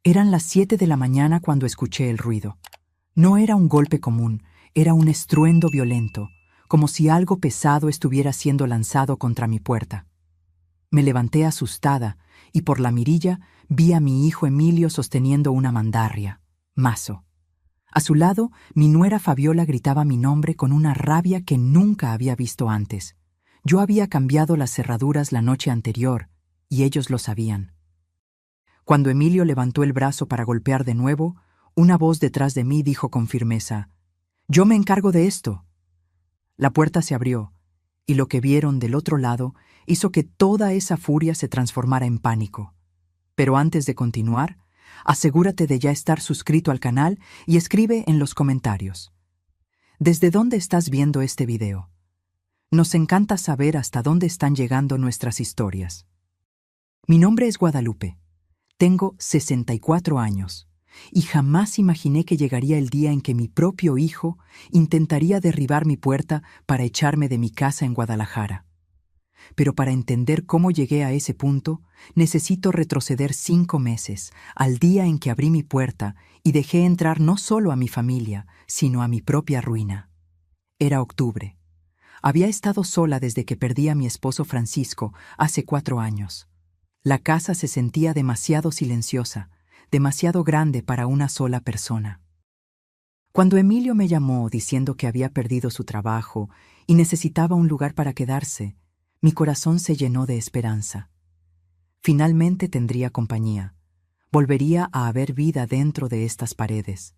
Eran las 7 de la mañana cuando escuché el ruido. No era un golpe común, era un estruendo violento, como si algo pesado estuviera siendo lanzado contra mi puerta. Me levanté asustada y por la mirilla vi a mi hijo Emilio sosteniendo una mandarria, Mazo. A su lado, mi nuera Fabiola gritaba mi nombre con una rabia que nunca había visto antes. Yo había cambiado las cerraduras la noche anterior, y ellos lo sabían. Cuando Emilio levantó el brazo para golpear de nuevo, una voz detrás de mí dijo con firmeza: «Yo me encargo de esto». La puerta se abrió, y lo que vieron del otro lado hizo que toda esa furia se transformara en pánico. Pero antes de continuar, asegúrate de ya estar suscrito al canal y escribe en los comentarios: ¿desde dónde estás viendo este video? Nos encanta saber hasta dónde están llegando nuestras historias. Mi nombre es Guadalupe. Tengo 64 años y jamás imaginé que llegaría el día en que mi propio hijo intentaría derribar mi puerta para echarme de mi casa en Guadalajara. Pero para entender cómo llegué a ese punto, necesito retroceder 5 meses, al día en que abrí mi puerta y dejé entrar no solo a mi familia, sino a mi propia ruina. Era octubre. Había estado sola desde que perdí a mi esposo Francisco hace 4 años. La casa se sentía demasiado silenciosa, demasiado grande para una sola persona. Cuando Emilio me llamó diciendo que había perdido su trabajo y necesitaba un lugar para quedarse, mi corazón se llenó de esperanza. Finalmente tendría compañía. Volvería a haber vida dentro de estas paredes.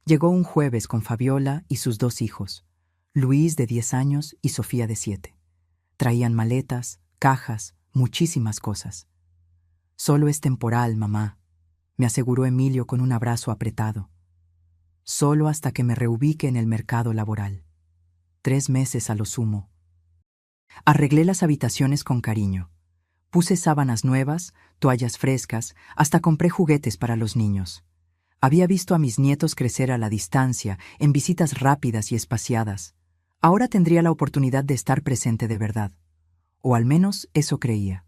Llegó un jueves con Fabiola y sus 2 hijos, Luis de 10 años y Sofía de 7. Traían maletas, cajas, muchísimas cosas. «Solo es temporal, mamá», me aseguró Emilio con un abrazo apretado. «Solo hasta que me reubique en el mercado laboral. 3 meses a lo sumo». Arreglé las habitaciones con cariño. Puse sábanas nuevas, toallas frescas, hasta compré juguetes para los niños. Había visto a mis nietos crecer a la distancia, en visitas rápidas y espaciadas. Ahora tendría la oportunidad de estar presente de verdad. O al menos eso creía.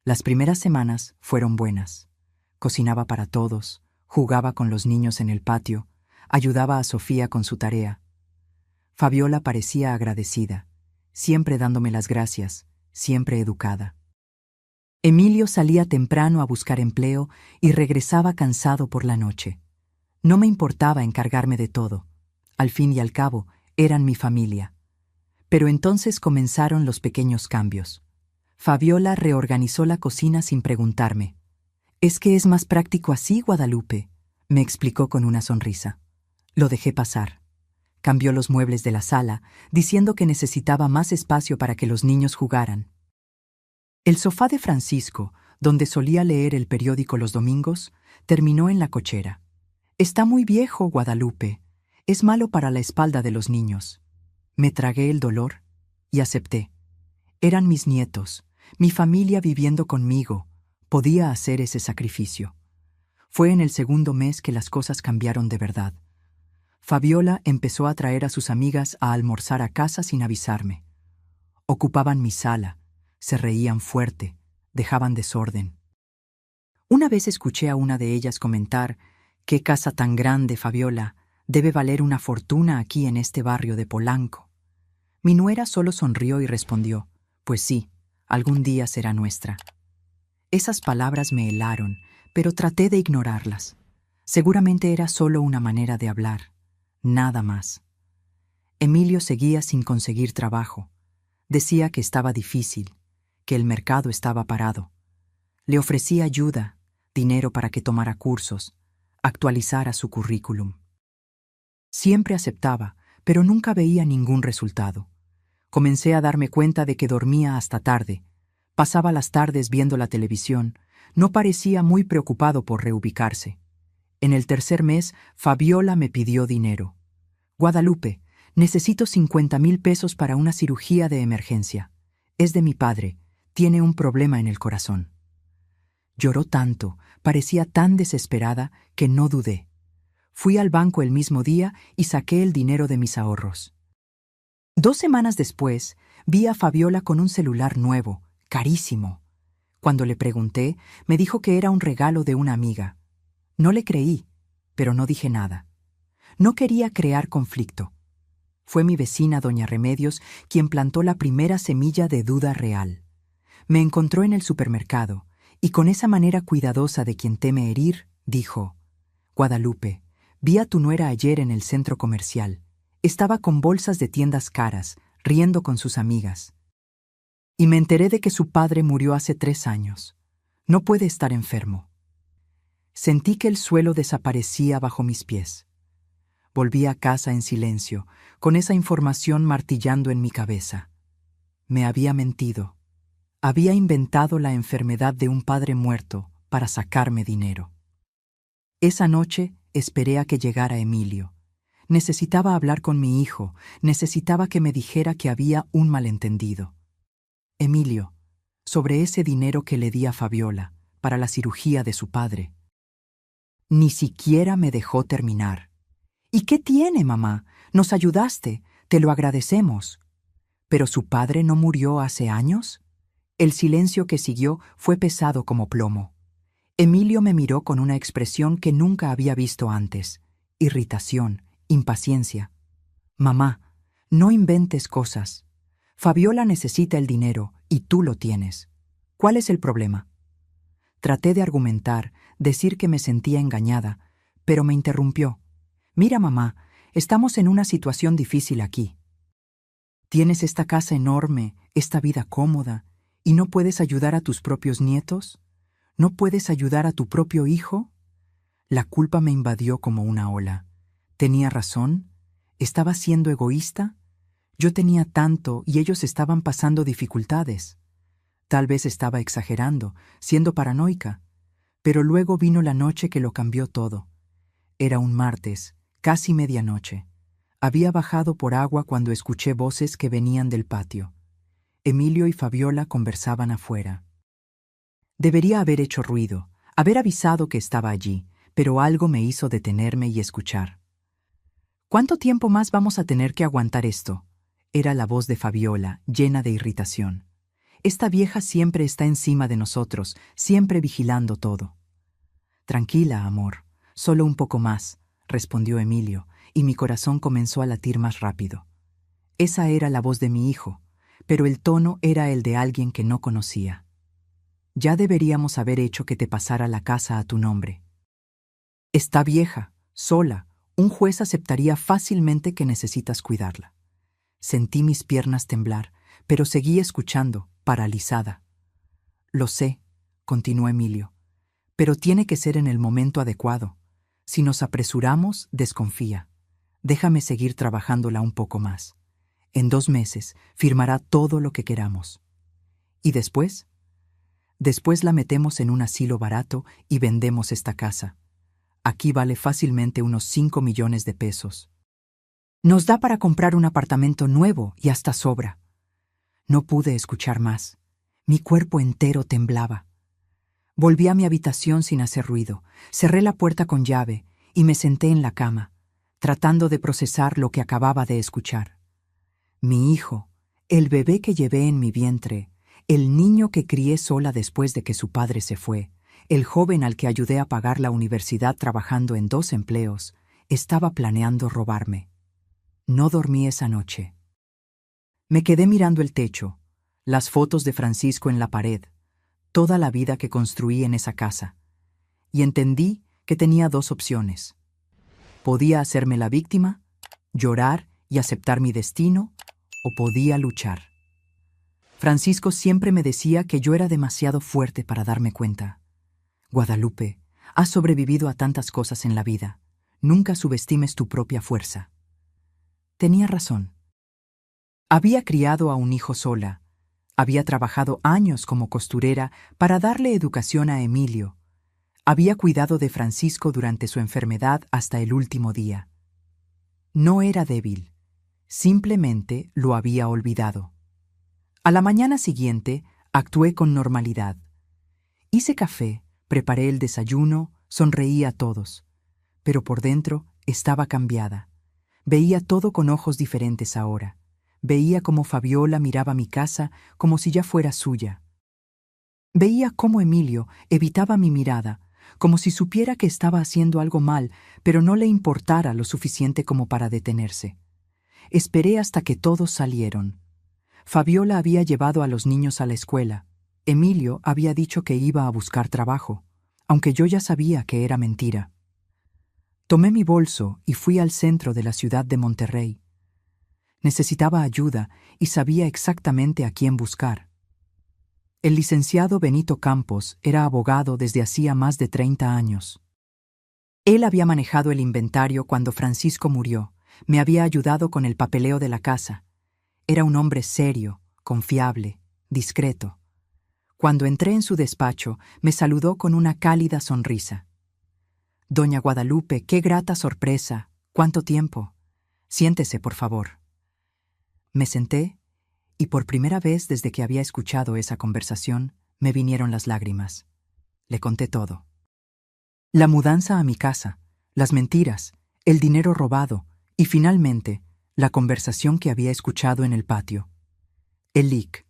Las primeras semanas fueron buenas. Cocinaba para todos, jugaba con los niños en el patio, ayudaba a Sofía con su tarea. Fabiola parecía agradecida, siempre dándome las gracias, siempre educada. Emilio salía temprano a buscar empleo y regresaba cansado por la noche. No me importaba encargarme de todo. Al fin y al cabo, eran mi familia. Pero entonces comenzaron los pequeños cambios. Fabiola reorganizó la cocina sin preguntarme. «Es que es más práctico así, Guadalupe», me explicó con una sonrisa. Lo dejé pasar. Cambió los muebles de la sala, diciendo que necesitaba más espacio para que los niños jugaran. El sofá de Francisco, donde solía leer el periódico los domingos, terminó en la cochera. «Está muy viejo, Guadalupe. Es malo para la espalda de los niños». Me tragué el dolor y acepté. Eran mis nietos, mi familia viviendo conmigo. Podía hacer ese sacrificio. Fue en el segundo mes que las cosas cambiaron de verdad. Fabiola empezó a traer a sus amigas a almorzar a casa sin avisarme. Ocupaban mi sala, se reían fuerte, dejaban desorden. Una vez escuché a una de ellas comentar: «¿Qué casa tan grande, Fabiola? Debe valer una fortuna aquí en este barrio de Polanco». Mi nuera solo sonrió y respondió: «Pues sí, algún día será nuestra». Esas palabras me helaron, pero traté de ignorarlas. Seguramente era solo una manera de hablar, nada más. Emilio seguía sin conseguir trabajo. Decía que estaba difícil, que el mercado estaba parado. Le ofrecí ayuda, dinero para que tomara cursos, actualizara su currículum. Siempre aceptaba, pero nunca veía ningún resultado. Comencé a darme cuenta de que dormía hasta tarde. Pasaba las tardes viendo la televisión. No parecía muy preocupado por reubicarse. En el tercer mes, Fabiola me pidió dinero. «Guadalupe, necesito 50,000 pesos para una cirugía de emergencia. Es de mi padre. Tiene un problema en el corazón». Lloró tanto, parecía tan desesperada, que no dudé. Fui al banco el mismo día y saqué el dinero de mis ahorros. 2 semanas después, vi a Fabiola con un celular nuevo, carísimo. Cuando le pregunté, me dijo que era un regalo de una amiga. No le creí, pero no dije nada. No quería crear conflicto. Fue mi vecina doña Remedios quien plantó la primera semilla de duda real. Me encontró en el supermercado, y con esa manera cuidadosa de quien teme herir, dijo: «Guadalupe, vi a tu nuera ayer en el centro comercial. Estaba con bolsas de tiendas caras, riendo con sus amigas. Y me enteré de que su padre murió hace 3 años. No puede estar enfermo». Sentí que el suelo desaparecía bajo mis pies. Volví a casa en silencio, con esa información martillando en mi cabeza. Me había mentido. Había inventado la enfermedad de un padre muerto para sacarme dinero. Esa noche esperé a que llegara Emilio. Necesitaba hablar con mi hijo, necesitaba que me dijera que había un malentendido. Emilio, sobre ese dinero que le di a Fabiola para la cirugía de su padre. Ni siquiera me dejó terminar. «¿Y qué tiene, mamá? Nos ayudaste, te lo agradecemos». «¿Pero su padre no murió hace años?». El silencio que siguió fue pesado como plomo. Emilio me miró con una expresión que nunca había visto antes: irritación, impaciencia. «Mamá, no inventes cosas. Fabiola necesita el dinero y tú lo tienes. ¿Cuál es el problema?». Traté de argumentar, decir que me sentía engañada, pero me interrumpió. «Mira, mamá, estamos en una situación difícil aquí. Tienes esta casa enorme, esta vida cómoda, ¿y no puedes ayudar a tus propios nietos? ¿No puedes ayudar a tu propio hijo?». La culpa me invadió como una ola. ¿Tenía razón? ¿Estaba siendo egoísta? Yo tenía tanto y ellos estaban pasando dificultades. Tal vez estaba exagerando, siendo paranoica. Pero luego vino la noche que lo cambió todo. Era un martes, casi medianoche. Había bajado por agua cuando escuché voces que venían del patio. Emilio y Fabiola conversaban afuera. Debería haber hecho ruido, haber avisado que estaba allí, pero algo me hizo detenerme y escuchar. «¿Cuánto tiempo más vamos a tener que aguantar esto?». Era la voz de Fabiola, llena de irritación. «Esta vieja siempre está encima de nosotros, siempre vigilando todo». «Tranquila, amor, solo un poco más», respondió Emilio, y mi corazón comenzó a latir más rápido. Esa era la voz de mi hijo, pero el tono era el de alguien que no conocía. «Ya deberíamos haber hecho que te pasara la casa a tu nombre. Está vieja, sola, un juez aceptaría fácilmente que necesitas cuidarla». Sentí mis piernas temblar, pero seguí escuchando, paralizada. «Lo sé», continuó Emilio, «pero tiene que ser en el momento adecuado. Si nos apresuramos, desconfía. Déjame seguir trabajándola un poco más. En 2 meses firmará todo lo que queramos. ¿Y después? Después la metemos en un asilo barato y vendemos esta casa. Aquí vale fácilmente unos 5 millones de pesos. Nos da para comprar un apartamento nuevo y hasta sobra». No pude escuchar más. Mi cuerpo entero temblaba. Volví a mi habitación sin hacer ruido, cerré la puerta con llave y me senté en la cama, tratando de procesar lo que acababa de escuchar. Mi hijo, el bebé que llevé en mi vientre, el niño que crié sola después de que su padre se fue, el joven al que ayudé a pagar la universidad trabajando en 2 empleos, estaba planeando robarme. No dormí esa noche. Me quedé mirando el techo, las fotos de Francisco en la pared, toda la vida que construí en esa casa, y entendí que tenía 2 opciones. Podía hacerme la víctima, llorar y aceptar mi destino, o podía luchar. Francisco siempre me decía que yo era demasiado fuerte para darme cuenta. «Guadalupe, has sobrevivido a tantas cosas en la vida. Nunca subestimes tu propia fuerza». Tenía razón. Había criado a un hijo sola. Había trabajado años como costurera para darle educación a Emilio. Había cuidado de Francisco durante su enfermedad hasta el último día. No era débil. Simplemente lo había olvidado. A la mañana siguiente, actué con normalidad. Hice café, preparé el desayuno, sonreí a todos. Pero por dentro estaba cambiada. Veía todo con ojos diferentes ahora. Veía cómo Fabiola miraba mi casa como si ya fuera suya. Veía cómo Emilio evitaba mi mirada, como si supiera que estaba haciendo algo mal, pero no le importara lo suficiente como para detenerse. Esperé hasta que todos salieron. Fabiola había llevado a los niños a la escuela. Emilio había dicho que iba a buscar trabajo, aunque yo ya sabía que era mentira. Tomé mi bolso y fui al centro de la ciudad de Monterrey. Necesitaba ayuda y sabía exactamente a quién buscar. El licenciado Benito Campos era abogado desde hacía más de 30 años. Él había manejado el inventario cuando Francisco murió, me había ayudado con el papeleo de la casa. Era un hombre serio, confiable, discreto. Cuando entré en su despacho, me saludó con una cálida sonrisa. «Doña Guadalupe, qué grata sorpresa. ¿Cuánto tiempo? Siéntese, por favor». Me senté, y por primera vez desde que había escuchado esa conversación, me vinieron las lágrimas. Le conté todo. La mudanza a mi casa, las mentiras, el dinero robado y finalmente la conversación que había escuchado en el patio. El leak.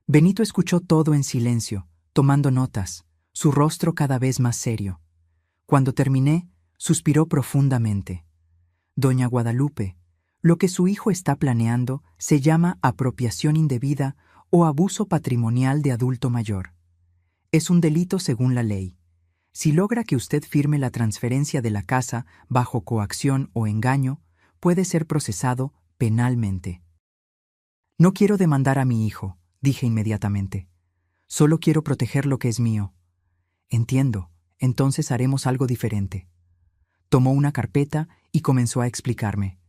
Benito escuchó todo en silencio, tomando notas, su rostro cada vez más serio. Cuando terminé, suspiró profundamente. «Doña Guadalupe, lo que su hijo está planeando se llama apropiación indebida o abuso patrimonial de adulto mayor. Es un delito según la ley. Si logra que usted firme la transferencia de la casa bajo coacción o engaño, puede ser procesado penalmente». «No quiero demandar a mi hijo», dije inmediatamente. «Solo quiero proteger lo que es mío». «Entiendo, entonces haremos algo diferente». Tomó una carpeta y comenzó a explicarme.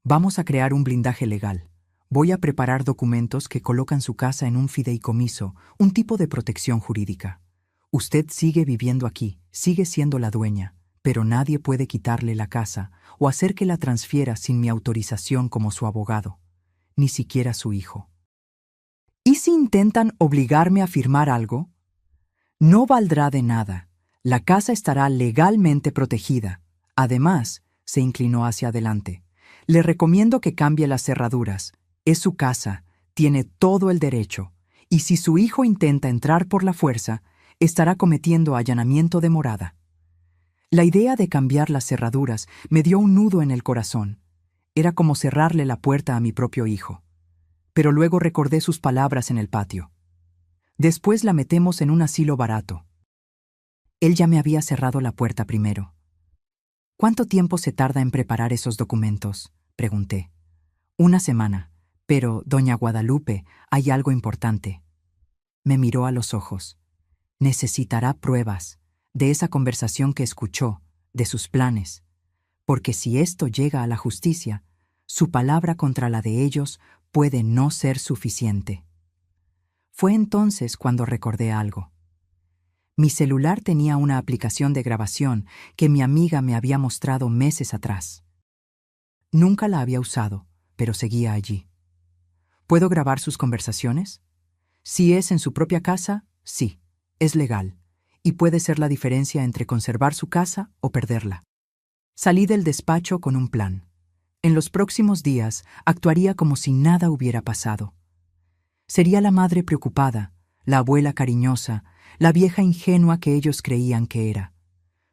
«Vamos a crear un blindaje legal. Voy a preparar documentos que colocan su casa en un fideicomiso, un tipo de protección jurídica. Usted sigue viviendo aquí, sigue siendo la dueña, pero nadie puede quitarle la casa o hacer que la transfiera sin mi autorización como su abogado, ni siquiera su hijo. ¿Y si intentan obligarme a firmar algo? No valdrá de nada. La casa estará legalmente protegida. Además», se inclinó hacia adelante, «le recomiendo que cambie las cerraduras. Es su casa, tiene todo el derecho, y si su hijo intenta entrar por la fuerza, estará cometiendo allanamiento de morada». La idea de cambiar las cerraduras me dio un nudo en el corazón. Era como cerrarle la puerta a mi propio hijo. Pero luego recordé sus palabras en el patio. «Después la metemos en un asilo barato». Él ya me había cerrado la puerta primero. «¿Cuánto tiempo se tarda en preparar esos documentos?», pregunté. «Una semana. Pero, doña Guadalupe, hay algo importante». Me miró a los ojos. «Necesitará pruebas de esa conversación que escuchó, de sus planes. Porque si esto llega a la justicia, su palabra contra la de ellos puede no ser suficiente». Fue entonces cuando recordé algo. Mi celular tenía una aplicación de grabación que mi amiga me había mostrado meses atrás. Nunca la había usado, pero seguía allí. ¿Puedo grabar sus conversaciones? Si es en su propia casa, sí, es legal, y puede ser la diferencia entre conservar su casa o perderla. Salí del despacho con un plan. En los próximos días actuaría como si nada hubiera pasado. Sería la madre preocupada, la abuela cariñosa, la vieja ingenua que ellos creían que era.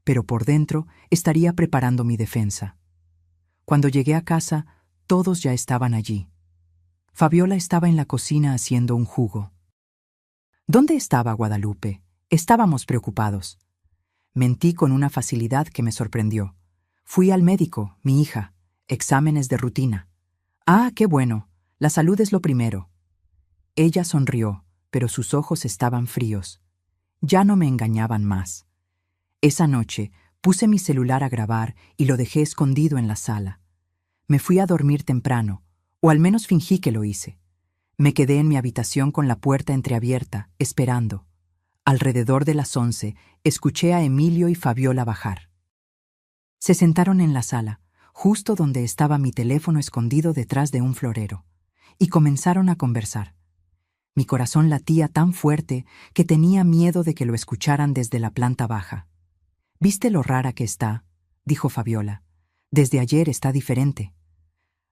Pero por dentro estaría preparando mi defensa. Cuando llegué a casa, todos ya estaban allí. Fabiola estaba en la cocina haciendo un jugo. ¿Dónde estaba Guadalupe? Estábamos preocupados. Mentí con una facilidad que me sorprendió. Fui al médico, mi hija. Exámenes de rutina. «Ah, qué bueno. La salud es lo primero». Ella sonrió, pero sus ojos estaban fríos. Ya no me engañaban más. Esa noche puse mi celular a grabar y lo dejé escondido en la sala. Me fui a dormir temprano, o al menos fingí que lo hice. Me quedé en mi habitación con la puerta entreabierta, esperando. Alrededor de las 11, escuché a Emilio y Fabiola bajar. Se sentaron en la sala, justo donde estaba mi teléfono escondido detrás de un florero, y comenzaron a conversar. Mi corazón latía tan fuerte que tenía miedo de que lo escucharan desde la planta baja. «¿Viste lo rara que está?», dijo Fabiola. «Desde ayer está diferente».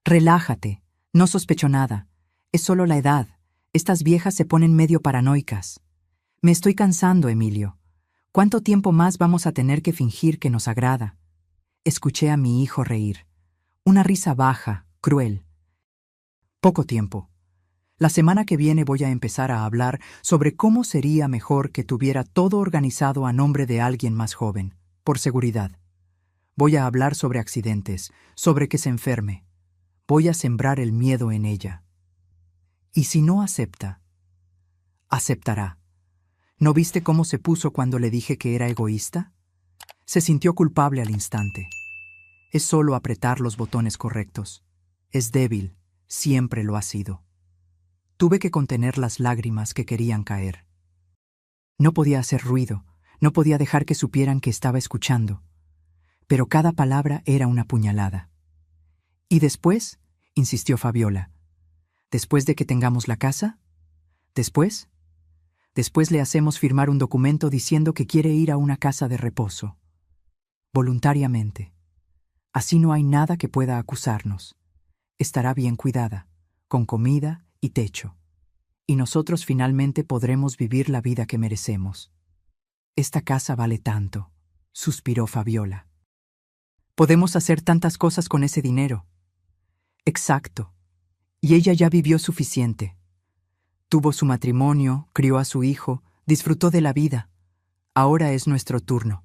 «Relájate, no sospecho nada. Es solo la edad. Estas viejas se ponen medio paranoicas». «Me estoy cansando, Emilio. ¿Cuánto tiempo más vamos a tener que fingir que nos agrada? Escuché a mi hijo reír. Una risa baja, cruel. Poco tiempo. La semana que viene voy a empezar a hablar sobre cómo sería mejor que tuviera todo organizado a nombre de alguien más joven, por seguridad. Voy a hablar sobre accidentes, sobre que se enferme. Voy a sembrar el miedo en ella. Y si no acepta, aceptará. ¿No viste cómo se puso cuando le dije que era egoísta? Se sintió culpable al instante. Es solo apretar los botones correctos. Es débil, siempre lo ha sido. Tuve que contener las lágrimas que querían caer. No podía hacer ruido, no podía dejar que supieran que estaba escuchando. Pero cada palabra era una puñalada. ¿Y después?, insistió Fabiola. ¿Después de que tengamos la casa? ¿Después? Después le hacemos firmar un documento diciendo que quiere ir a una casa de reposo. Voluntariamente. Así no hay nada que pueda acusarnos. Estará bien cuidada, con comida y techo. Y nosotros finalmente podremos vivir la vida que merecemos. Esta casa vale tanto, suspiró Fabiola. Podemos hacer tantas cosas con ese dinero. Exacto. Y ella ya vivió suficiente. Tuvo su matrimonio, crió a su hijo, disfrutó de la vida. Ahora es nuestro turno.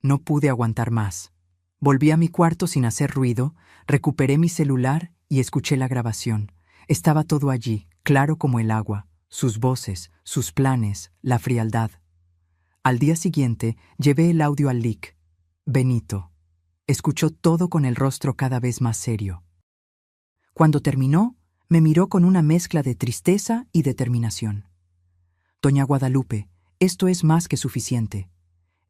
No pude aguantar más. Volví a mi cuarto sin hacer ruido, recuperé mi celular y escuché la grabación. Estaba todo allí, claro como el agua, sus voces, sus planes, la frialdad. Al día siguiente, llevé el audio al LIC. Benito. Escuchó todo con el rostro cada vez más serio. Cuando terminó, me miró con una mezcla de tristeza y determinación. Doña Guadalupe, esto es más que suficiente.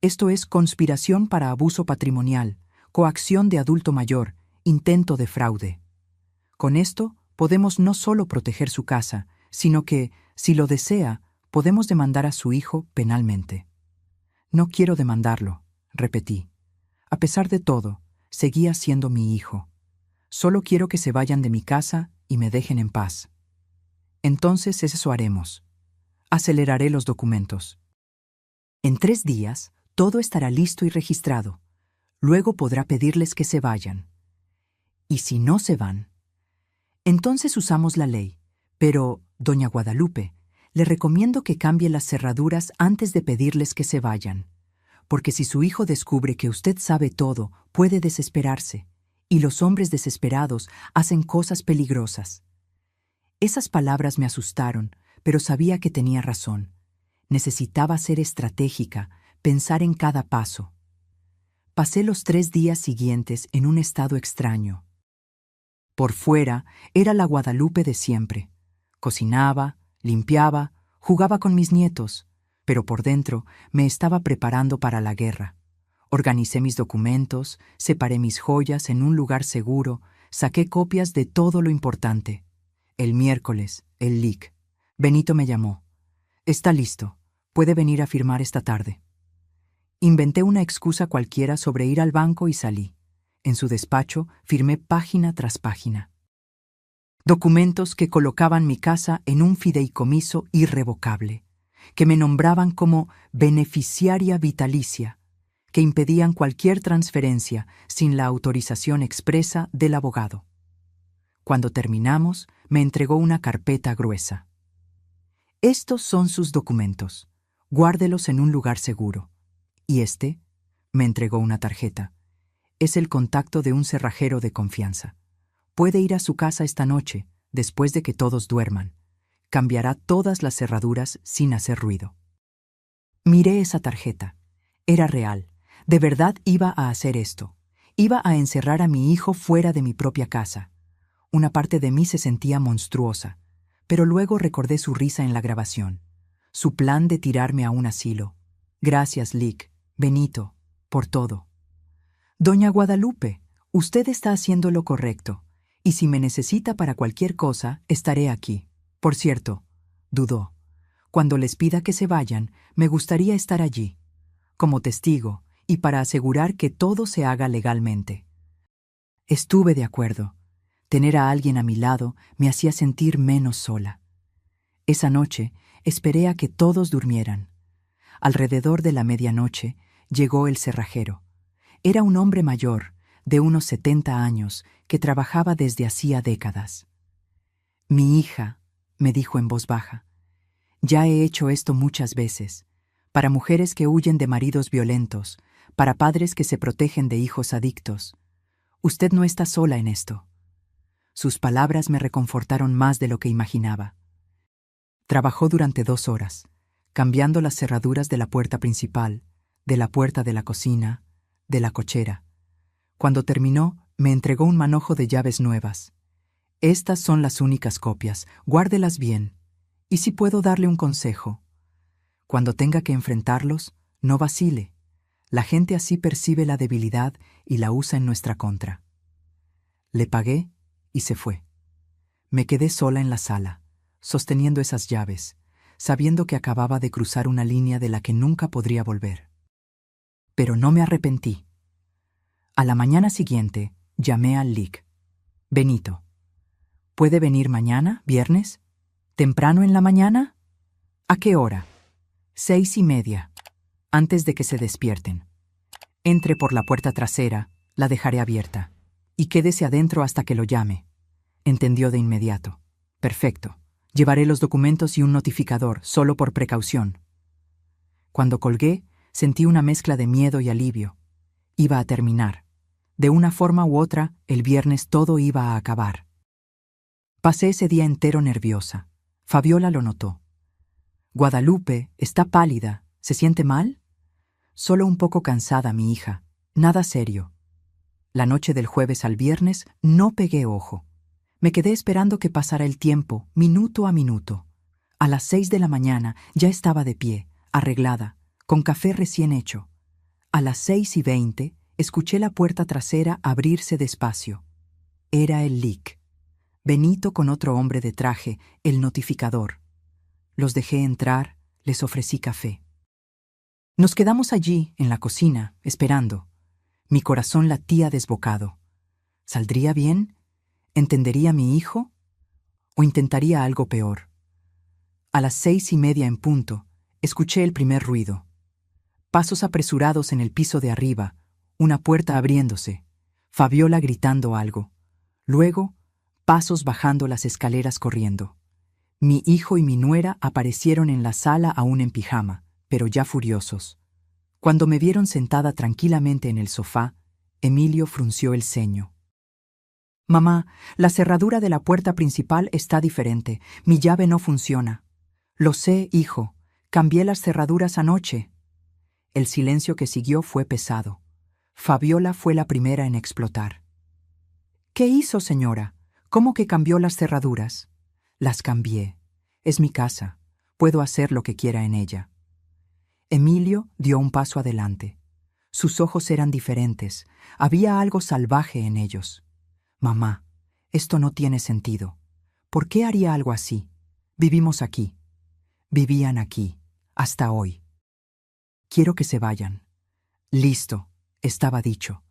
Esto es conspiración para abuso patrimonial, coacción de adulto mayor, intento de fraude. Con esto podemos no solo proteger su casa, sino que, si lo desea, podemos demandar a su hijo penalmente. No quiero demandarlo, repetí. A pesar de todo, seguía siendo mi hijo. Solo quiero que se vayan de mi casa y me dejen en paz. Entonces eso haremos. Aceleraré los documentos. En 3 días, todo estará listo y registrado. Luego podrá pedirles que se vayan. Y si no se van, entonces usamos la ley. Pero, doña Guadalupe, le recomiendo que cambie las cerraduras antes de pedirles que se vayan. Porque si su hijo descubre que usted sabe todo, puede desesperarse. Y los hombres desesperados hacen cosas peligrosas. Esas palabras me asustaron, pero sabía que tenía razón. Necesitaba ser estratégica, pensar en cada paso. Pasé los 3 días siguientes en un estado extraño. Por fuera era la Guadalupe de siempre. Cocinaba, limpiaba, jugaba con mis nietos, pero por dentro me estaba preparando para la guerra. Organicé mis documentos, separé mis joyas en un lugar seguro, saqué copias de todo lo importante. El miércoles, el LIC. Benito me llamó. Está listo. Puede venir a firmar esta tarde. Inventé una excusa cualquiera sobre ir al banco y salí. En su despacho firmé página tras página. Documentos que colocaban mi casa en un fideicomiso irrevocable, que me nombraban como beneficiaria vitalicia, que impedían cualquier transferencia sin la autorización expresa del abogado. Cuando terminamos, me entregó una carpeta gruesa. Estos son sus documentos. Guárdelos en un lugar seguro. Y me entregó una tarjeta. Es el contacto de un cerrajero de confianza. Puede ir a su casa esta noche, después de que todos duerman. Cambiará todas las cerraduras sin hacer ruido. Miré esa tarjeta. Era real. De verdad iba a hacer esto. Iba a encerrar a mi hijo fuera de mi propia casa. Una parte de mí se sentía monstruosa, pero luego recordé su risa en la grabación, su plan de tirarme a un asilo. Gracias, Lic, Benito, por todo. Doña Guadalupe, usted está haciendo lo correcto, y si me necesita para cualquier cosa, estaré aquí. Por cierto, dudó. Cuando les pida que se vayan, me gustaría estar allí, como testigo, y para asegurar que todo se haga legalmente. Estuve de acuerdo. Tener a alguien a mi lado me hacía sentir menos sola. Esa noche esperé a que todos durmieran. Alrededor de la medianoche llegó el cerrajero. Era un hombre mayor, de unos 70 años, que trabajaba desde hacía décadas. «Mi hija», me dijo en voz baja, «ya he hecho esto muchas veces, para mujeres que huyen de maridos violentos, para padres que se protegen de hijos adictos. Usted no está sola en esto». Sus palabras me reconfortaron más de lo que imaginaba. Trabajó durante 2 horas, cambiando las cerraduras de la puerta principal, de la puerta de la cocina, de la cochera. Cuando terminó, me entregó un manojo de llaves nuevas. «Estas son las únicas copias, guárdelas bien. Y si puedo darle un consejo, cuando tenga que enfrentarlos, no vacile. La gente así percibe la debilidad y la usa en nuestra contra». Le pagué y se fue. Me quedé sola en la sala, sosteniendo esas llaves, sabiendo que acababa de cruzar una línea de la que nunca podría volver. Pero no me arrepentí. A la mañana siguiente, llamé al LIC. «Benito, ¿puede venir mañana, viernes? ¿Temprano en la mañana? ¿A qué hora?» 6:30, antes de que se despierten. Entre por la puerta trasera, la dejaré abierta, y quédese adentro hasta que lo llame. Entendió de inmediato. «Perfecto. Llevaré los documentos y un notificador, solo por precaución». Cuando colgué, sentí una mezcla de miedo y alivio. Iba a terminar. De una forma u otra, el viernes todo iba a acabar. Pasé ese día entero nerviosa. Fabiola lo notó. «Guadalupe, está pálida. ¿Se siente mal?» «Solo un poco cansada, mi hija. Nada serio». La noche del jueves al viernes no pegué ojo. Me quedé esperando que pasara el tiempo, minuto a minuto. A las 6 de la mañana ya estaba de pie, arreglada, con café recién hecho. A las 6:20 escuché la puerta trasera abrirse despacio. Era el LIC. Benito con otro hombre de traje, el notificador. Los dejé entrar, les ofrecí café. Nos quedamos allí, en la cocina, esperando. Mi corazón latía desbocado. ¿Saldría bien? ¿Entendería mi hijo? ¿O intentaría algo peor? A las 6:30 en punto, escuché el primer ruido. Pasos apresurados en el piso de arriba, una puerta abriéndose, Fabiola gritando algo. Luego, pasos bajando las escaleras corriendo. Mi hijo y mi nuera aparecieron en la sala aún en pijama, pero ya furiosos. Cuando me vieron sentada tranquilamente en el sofá, Emilio frunció el ceño. «Mamá, la cerradura de la puerta principal está diferente. Mi llave no funciona». «Lo sé, hijo. Cambié las cerraduras anoche». El silencio que siguió fue pesado. Fabiola fue la primera en explotar. «¿Qué hizo, señora? ¿Cómo que cambió las cerraduras?» «Las cambié. Es mi casa. Puedo hacer lo que quiera en ella». Emilio dio un paso adelante. Sus ojos eran diferentes. Había algo salvaje en ellos. «Mamá, esto no tiene sentido. ¿Por qué haría algo así? Vivimos aquí. Vivían aquí, hasta hoy. Quiero que se vayan». «Listo», estaba dicho.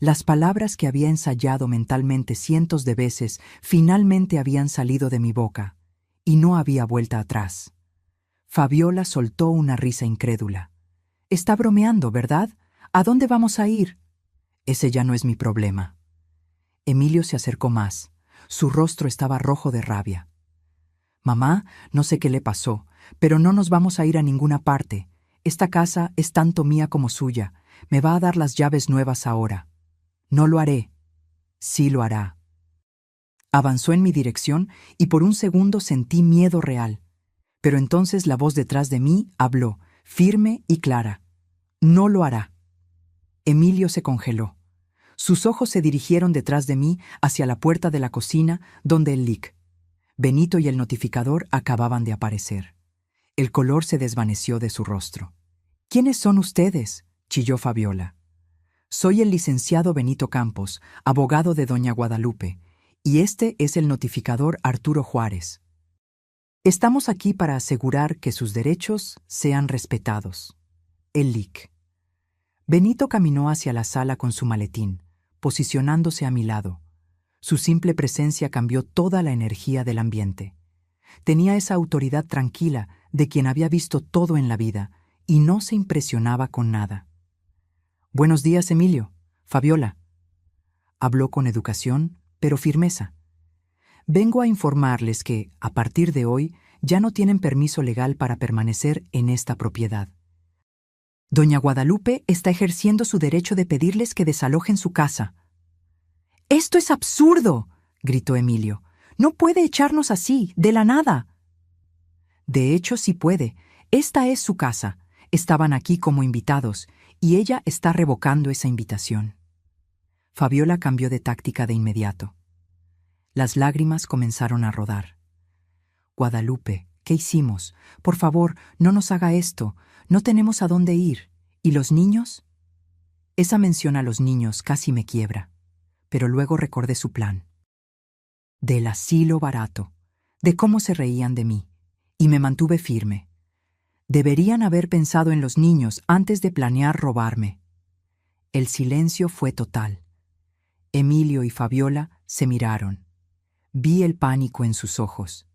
Las palabras que había ensayado mentalmente cientos de veces finalmente habían salido de mi boca, y no había vuelta atrás. Fabiola soltó una risa incrédula. «Está bromeando, ¿verdad? ¿A dónde vamos a ir?» «Ese ya no es mi problema». Emilio se acercó más. Su rostro estaba rojo de rabia. «Mamá, no sé qué le pasó, pero no nos vamos a ir a ninguna parte. Esta casa es tanto mía como suya. Me va a dar las llaves nuevas ahora». «No lo haré». «Sí lo hará». Avanzó en mi dirección y por un segundo sentí miedo real. Pero entonces la voz detrás de mí habló, firme y clara. «No lo hará». Emilio se congeló. Sus ojos se dirigieron detrás de mí hacia la puerta de la cocina donde el LIC. Benito y el notificador acababan de aparecer. El color se desvaneció de su rostro. «¿Quiénes son ustedes?», chilló Fabiola. «Soy el licenciado Benito Campos, abogado de doña Guadalupe, y este es el notificador Arturo Juárez. Estamos aquí para asegurar que sus derechos sean respetados». El LIC. Benito caminó hacia la sala con su maletín, posicionándose a mi lado. Su simple presencia cambió toda la energía del ambiente. Tenía esa autoridad tranquila de quien había visto todo en la vida y no se impresionaba con nada. «Buenos días, Emilio. Fabiola». Habló con educación, pero firmeza. «Vengo a informarles que, a partir de hoy, ya no tienen permiso legal para permanecer en esta propiedad. Doña Guadalupe está ejerciendo su derecho de pedirles que desalojen su casa». «¡Esto es absurdo!», gritó Emilio. «No puede echarnos así, de la nada». «De hecho, sí puede. Esta es su casa. Estaban aquí como invitados, y ella está revocando esa invitación». Fabiola cambió de táctica de inmediato. Las lágrimas comenzaron a rodar. «Guadalupe, ¿qué hicimos? Por favor, no nos haga esto. No tenemos a dónde ir. ¿Y los niños?». Esa mención a los niños casi me quiebra, pero luego recordé su plan. Del asilo barato, de cómo se reían de mí, y me mantuve firme. Deberían haber pensado en los niños antes de planear robarme. El silencio fue total. Emilio y Fabiola se miraron. Vi el pánico en sus ojos.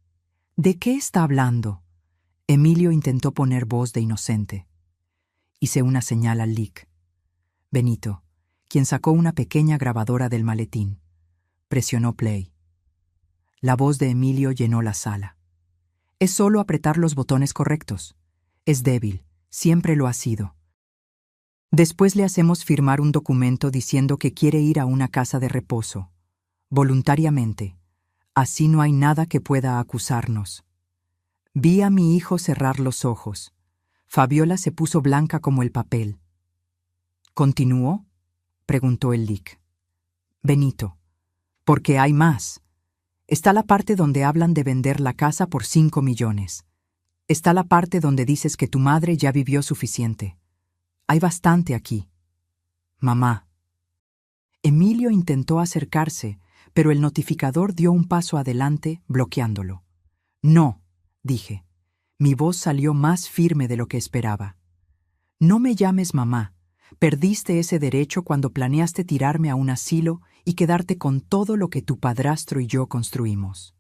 «¿De qué está hablando?». Emilio intentó poner voz de inocente. Hice una señal al Lic. Benito, quien sacó una pequeña grabadora del maletín. Presionó play. La voz de Emilio llenó la sala. «Es solo apretar los botones correctos. Es débil, siempre lo ha sido. Después le hacemos firmar un documento diciendo que quiere ir a una casa de reposo, voluntariamente. Así no hay nada que pueda acusarnos». Vi a mi hijo cerrar los ojos. Fabiola se puso blanca como el papel. «¿Continuó?», preguntó el Lic. «Benito, porque hay más. Está la parte donde hablan de vender la casa por 5 millones. Está la parte donde dices que tu madre ya vivió suficiente. Hay bastante aquí. Mamá». Emilio intentó acercarse, pero el notificador dio un paso adelante, bloqueándolo. «No», dije. Mi voz salió más firme de lo que esperaba. «No me llames mamá. Perdiste ese derecho cuando planeaste tirarme a un asilo y quedarte con todo lo que tu padrastro y yo construimos.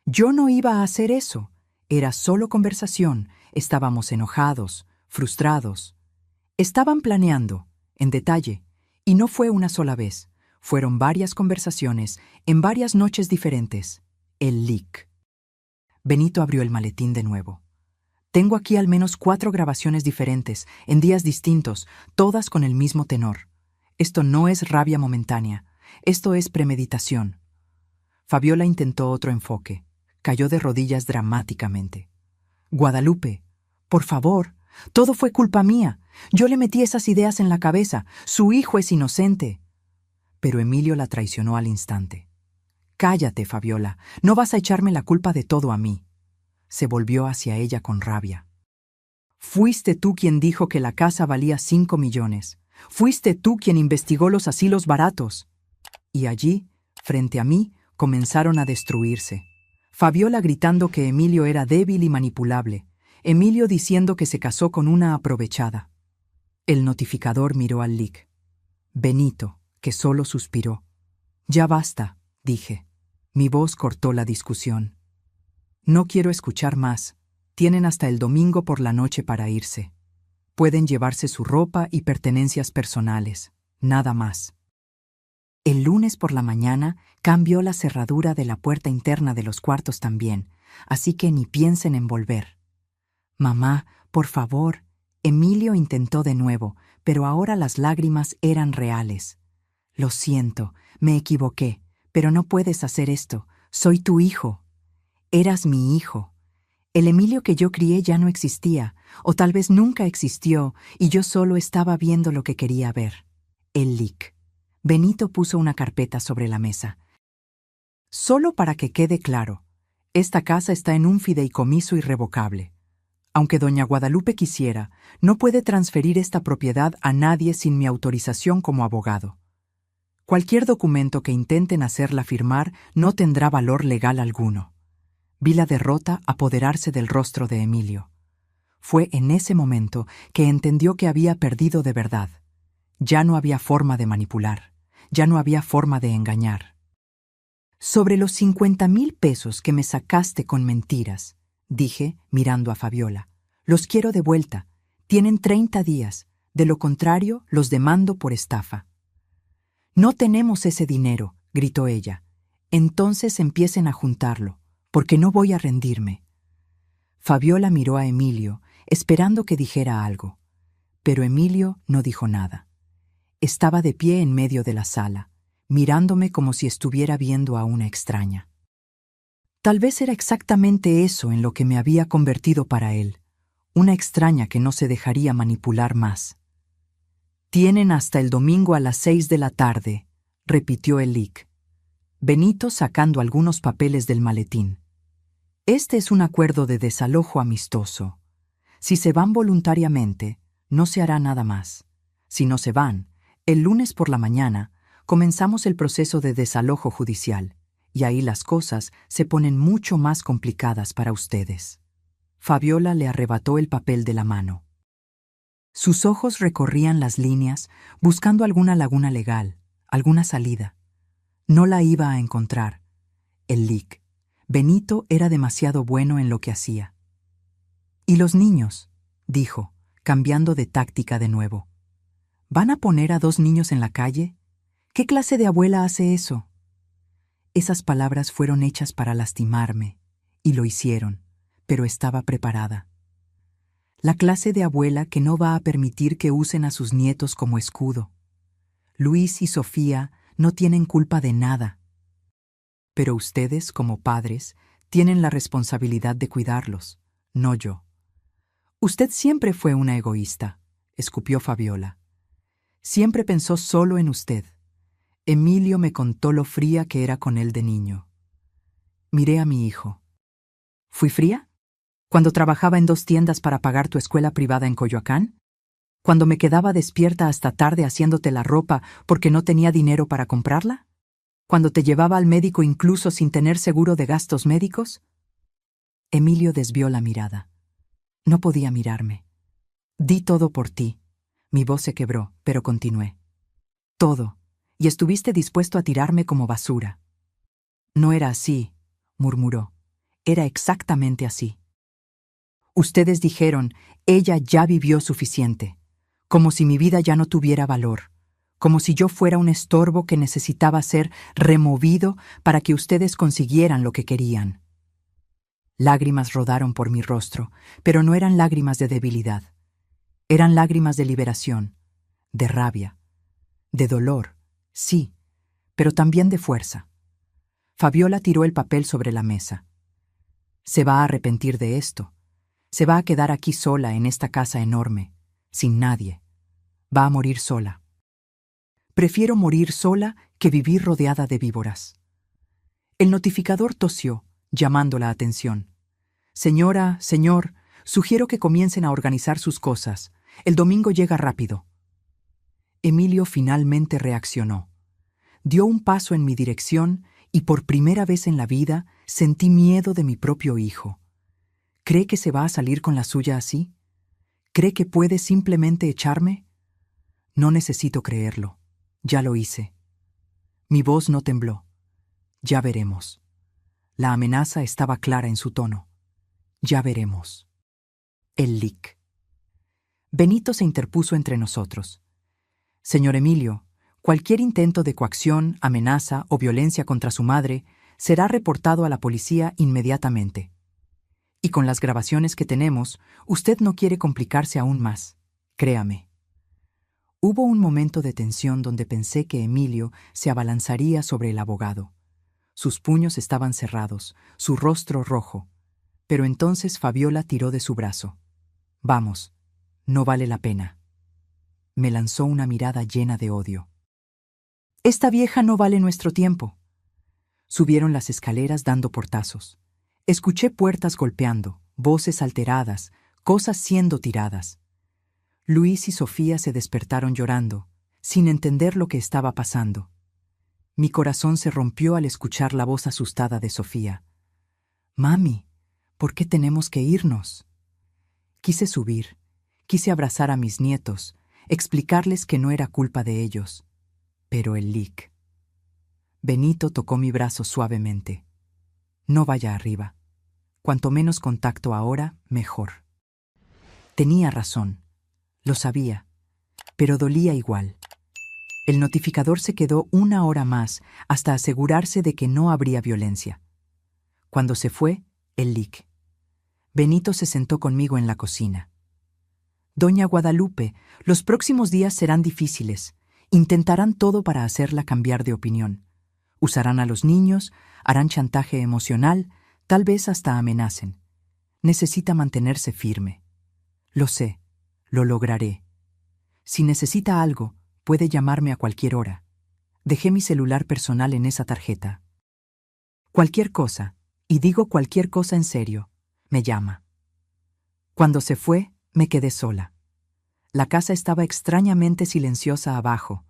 Yo no iba a hacer eso. Era solo conversación. Estábamos enojados, frustrados. Estaban planeando, en detalle, y no fue una sola vez. Fueron varias conversaciones, en varias noches diferentes. El Lic». Benito abrió el maletín de nuevo. «Tengo aquí al menos 4 grabaciones diferentes, en días distintos, todas con el mismo tenor. Esto no es rabia momentánea. Esto es premeditación». Fabiola intentó otro enfoque. Cayó de rodillas dramáticamente. «Guadalupe, por favor, todo fue culpa mía. Yo le metí esas ideas en la cabeza. Su hijo es inocente». Pero Emilio la traicionó al instante. «Cállate, Fabiola. No vas a echarme la culpa de todo a mí». Se volvió hacia ella con rabia. «Fuiste tú quien dijo que la casa valía 5 millones. Fuiste tú quien investigó los asilos baratos». Y allí, frente a mí, comenzaron a destruirse. Fabiola gritando que Emilio era débil y manipulable. Emilio diciendo que se casó con una aprovechada. El notificador miró al Lic. Benito, que solo suspiró. «Ya basta», dije. Mi voz cortó la discusión. «No quiero escuchar más. Tienen hasta el domingo por la noche para irse. Pueden llevarse su ropa y pertenencias personales. Nada más». El lunes por la mañana cambió la cerradura de la puerta interna de los cuartos también, así que ni piensen en volver. «Mamá, por favor». Emilio intentó de nuevo, pero ahora las lágrimas eran reales. «Lo siento, me equivoqué, pero no puedes hacer esto. Soy tu hijo. Eras mi hijo. El Emilio que yo crié ya no existía, o tal vez nunca existió, y yo solo estaba viendo lo que quería ver». El Lic. Benito puso una carpeta sobre la mesa. «Solo para que quede claro, esta casa está en un fideicomiso irrevocable. Aunque doña Guadalupe quisiera, no puede transferir esta propiedad a nadie sin mi autorización como abogado. Cualquier documento que intenten hacerla firmar no tendrá valor legal alguno». Vi la derrota apoderarse del rostro de Emilio. Fue en ese momento que entendió que había perdido de verdad. Ya no había forma de manipular, ya no había forma de engañar. «Sobre los 50,000 pesos que me sacaste con mentiras», dije, mirando a Fabiola, «los quiero de vuelta. Tienen 30 días, de lo contrario los demando por estafa. No tenemos ese dinero, gritó ella. Entonces empiecen a juntarlo, porque no voy a rendirme. Fabiola miró a Emilio, esperando que dijera algo, pero Emilio no dijo nada. Estaba de pie en medio de la sala, mirándome como si estuviera viendo a una extraña. Tal vez era exactamente eso en lo que me había convertido para él, una extraña que no se dejaría manipular más. «Tienen hasta el domingo a las 6 de la tarde», repitió el lic. Benito sacando algunos papeles del maletín. «Este es un acuerdo de desalojo amistoso. Si se van voluntariamente, no se hará nada más. Si no se van, el lunes por la mañana comenzamos el proceso de desalojo judicial, y ahí las cosas se ponen mucho más complicadas para ustedes». Fabiola le arrebató el papel de la mano. Sus ojos recorrían las líneas, buscando alguna laguna legal, alguna salida. No la iba a encontrar. El lic. Benito era demasiado bueno en lo que hacía. «¿Y los niños?», dijo, cambiando de táctica de nuevo. «¿Van a poner a 2 niños en la calle? ¿Qué clase de abuela hace eso?». Esas palabras fueron hechas para lastimarme, y lo hicieron, pero estaba preparada. La clase de abuela que no va a permitir que usen a sus nietos como escudo. Luis y Sofía no tienen culpa de nada. Pero ustedes, como padres, tienen la responsabilidad de cuidarlos, no yo. «Usted siempre fue una egoísta», escupió Fabiola. «Siempre pensó solo en usted. Emilio me contó lo fría que era con él de niño». Miré a mi hijo. «¿Fui fría? ¿Cuando trabajaba en 2 tiendas para pagar tu escuela privada en Coyoacán? ¿Cuando me quedaba despierta hasta tarde haciéndote la ropa porque no tenía dinero para comprarla? ¿Cuando te llevaba al médico incluso sin tener seguro de gastos médicos?» Emilio desvió la mirada. No podía mirarme. «Di todo por ti». Mi voz se quebró, pero continué. «Todo. Y estuviste dispuesto a tirarme como basura». «No era así», murmuró. «Era exactamente así. Ustedes dijeron, ella ya vivió suficiente, como si mi vida ya no tuviera valor, como si yo fuera un estorbo que necesitaba ser removido para que ustedes consiguieran lo que querían». Lágrimas rodaron por mi rostro, pero no eran lágrimas de debilidad. Eran lágrimas de liberación, de rabia, de dolor, sí, pero también de fuerza. Fabiola tiró el papel sobre la mesa. «Se va a arrepentir de esto. Se va a quedar aquí sola en esta casa enorme, sin nadie. Va a morir sola. Prefiero morir sola que vivir rodeada de víboras». El notificador tosió, llamando la atención. «Señora, señor, sugiero que comiencen a organizar sus cosas. El domingo llega rápido». Emilio finalmente reaccionó. Dio un paso en mi dirección y por primera vez en la vida sentí miedo de mi propio hijo. ¿Cree que se va a salir con la suya así? ¿Cree que puede simplemente echarme? No necesito creerlo. Ya lo hice. Mi voz no tembló. «Ya veremos». La amenaza estaba clara en su tono. «Ya veremos». El lic. Benito se interpuso entre nosotros. «Señor Emilio, cualquier intento de coacción, amenaza o violencia contra su madre será reportado a la policía inmediatamente. Y con las grabaciones que tenemos, usted no quiere complicarse aún más. Créame». Hubo un momento de tensión donde pensé que Emilio se abalanzaría sobre el abogado. Sus puños estaban cerrados, su rostro rojo. Pero entonces Fabiola tiró de su brazo. «Vamos, no vale la pena». Me lanzó una mirada llena de odio. «Esta vieja no vale nuestro tiempo». Subieron las escaleras dando portazos. Escuché puertas golpeando, voces alteradas, cosas siendo tiradas. Luis y Sofía se despertaron llorando, sin entender lo que estaba pasando. Mi corazón se rompió al escuchar la voz asustada de Sofía. «Mami, ¿por qué tenemos que irnos?». Quise subir, quise abrazar a mis nietos, explicarles que no era culpa de ellos. Pero el lic. Benito tocó mi brazo suavemente. «No vaya arriba. Cuanto menos contacto ahora, mejor». Tenía razón. Lo sabía, pero dolía igual. El notificador se quedó 1 hora más hasta asegurarse de que no habría violencia. Cuando se fue, el lic. Benito se sentó conmigo en la cocina. Doña Guadalupe, los próximos días serán difíciles. Intentarán todo para hacerla cambiar de opinión. Usarán a los niños, harán chantaje emocional, tal vez hasta amenacen. Necesita mantenerse firme. Lo sé, lo lograré. Si necesita algo, puede llamarme a cualquier hora. Dejé mi celular personal en esa tarjeta. Cualquier cosa, y digo cualquier cosa en serio, me llama. Cuando se fue, me quedé sola. La casa estaba extrañamente silenciosa abajo,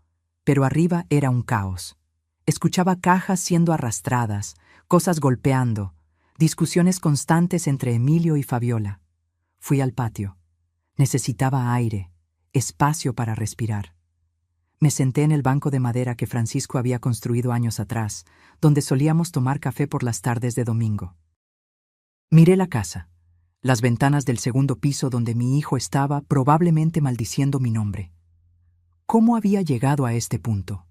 pero arriba era un caos. Escuchaba cajas siendo arrastradas, cosas golpeando, discusiones constantes entre Emilio y Fabiola. Fui al patio. Necesitaba aire, espacio para respirar. Me senté en el banco de madera que Francisco había construido años atrás, donde solíamos tomar café por las tardes de domingo. Miré la casa, las ventanas del segundo piso donde mi hijo estaba probablemente maldiciendo mi nombre. ¿Cómo había llegado a este punto?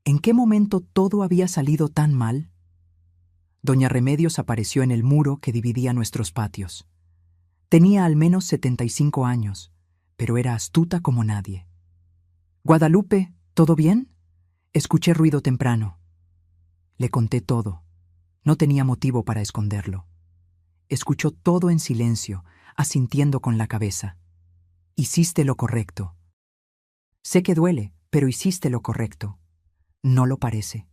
¿En qué momento todo había salido tan mal? Doña Remedios apareció en el muro que dividía nuestros patios. Tenía al menos 75 años, pero era astuta como nadie. «Guadalupe, ¿todo bien?» Escuché ruido temprano. Le conté todo. No tenía motivo para esconderlo. Escuchó todo en silencio, asintiendo con la cabeza. «Hiciste lo correcto». «Sé que duele, pero hiciste lo correcto». «No lo parece.